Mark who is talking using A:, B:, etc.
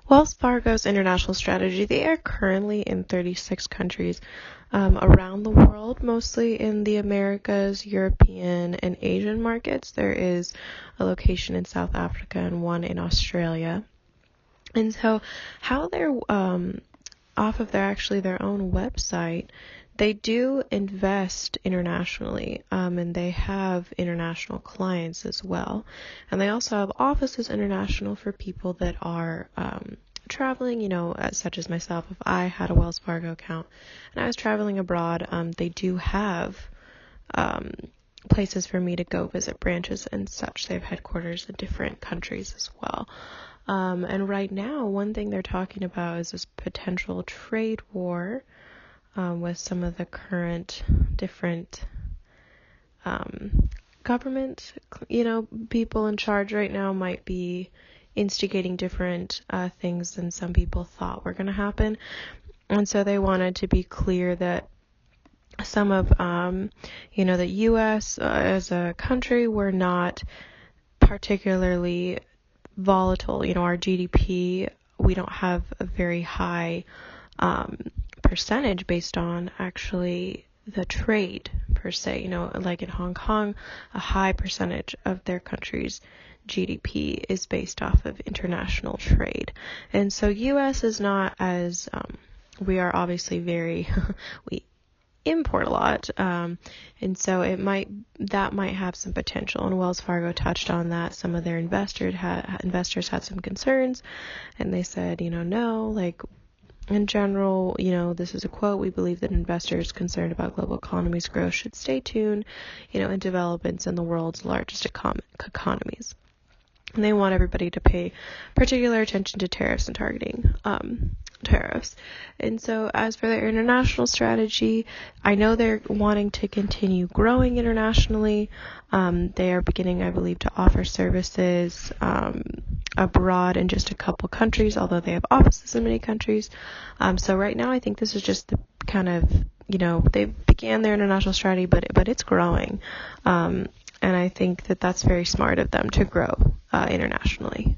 A: Wells Fargo's international strategy, they are currently in 36 countries around the world, mostly in the Americas, European, and Asian markets. There is a location in South Africa and one in Australia. And so how they're off of their own website, they do invest internationally, and they have international clients as well. And they also have offices international for people that are traveling, such as myself. If I had a Wells Fargo account and I was traveling abroad, they do have places for me to go visit, branches and such. They have headquarters in different countries as well. And right now, one thing they're talking about is this potential trade war with some of the current different government, people in charge right now might be instigating different things than some people thought were going to happen. And so they wanted to be clear that some of, the U.S. As a country, we're not particularly volatile. Our GDP, we don't have a very high percentage based on actually the trade per se. Like in Hong Kong, a high percentage of their country's GDP is based off of international trade. And so U.S. is not as, we are obviously we import a lot, and so that might have some potential. And Wells Fargo touched on that. Some of their investors had some concerns, and they said, no, like in general, this is a quote, we believe that investors concerned about global economy's growth should stay tuned, in developments in the world's largest economies. And they want everybody to pay particular attention to tariffs and targeting tariffs. And so as for their international strategy, I know they're wanting to continue growing internationally. They are beginning, I believe, to offer services abroad in just a couple countries, although they have offices in many countries. So right now, I think this is just the kind of, they began their international strategy, but it's growing. And I think that that's very smart of them to grow internationally.